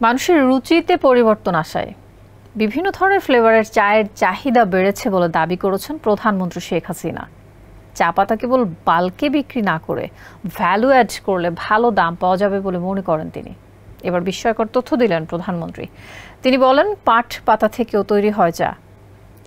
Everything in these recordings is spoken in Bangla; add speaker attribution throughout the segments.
Speaker 1: মানুষের রুচিতে পরিবর্তন আসায় বিভিন্ন ধরনের ফ্লেভারের চায়ের চাহিদা বেড়েছে বলে দাবি করেছেন প্রধানমন্ত্রী শেখ হাসিনা। চা পাতা কেবল বাল্কে বিক্রি না করে ভ্যালু অ্যাড করলে ভালো দাম পাওয়া যাবে বলে মনে করেন তিনি। এবার বিস্ময়কর তথ্য দিলেন প্রধানমন্ত্রী। তিনি বলেন, পাট পাতা থেকেও তৈরি হয় চা।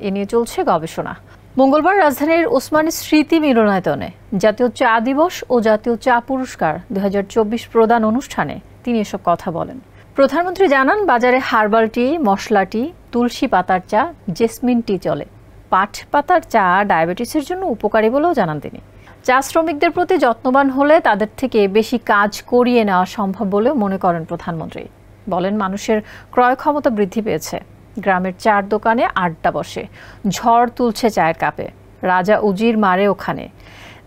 Speaker 1: এ নিয়ে চলছে গবেষণা। মঙ্গলবার রাজধানীর ওসমানী স্মৃতি মিলনায়তনে জাতীয় চা দিবস ও জাতীয় চা পুরস্কার 2024 প্রদান অনুষ্ঠানে তিনি এসব কথা বলেন। প্রধানমন্ত্রী জানান, বাজারে হার্বাল টি, মশলা টি, তুলসী পাতার চা, জেসমিন টি চলে। পাট পাতার চা ডায়াবেটিসের জন্য উপকারী বলেও জানান তিনি। চা শ্রমিকদের প্রতি যত্নবান হলে তাদের থেকে বেশি কাজ করিয়ে নেওয়া সম্ভব বলেও মনে করেন প্রধানমন্ত্রী। বলেন, মানুষের ক্রয় ক্ষমতা বৃদ্ধি পেয়েছে। গ্রামের চার দোকানে আড্ডা বসে, ঝড় তুলছে চায়ের কাপে, রাজা উজির মারে ওখানে।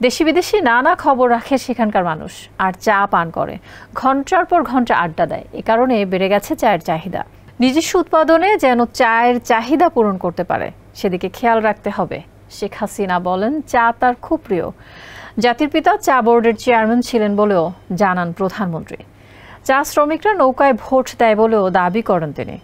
Speaker 1: দেশি বিদেশি নানা খবর রাখে সেখানকার মানুষ, আর চা পান করে, ঘন্টার পর ঘন্টা আড্ডা দেয়। এ কারণে বেড়ে গেছে চায়ের চাহিদা। নিজস্ব উৎপাদনে যেন চায়ের চাহিদা পূরণ করতে পারে সেদিকে খেয়াল রাখতে হবে। শেখ হাসিনা বলেন, চা তার খুব প্রিয়। জাতির পিতা চা বোর্ডের চেয়ারম্যান ছিলেন বলেও জানান প্রধানমন্ত্রী। চা শ্রমিকরা নৌকায় ভোট দেয় বলেও দাবি করেন তিনি।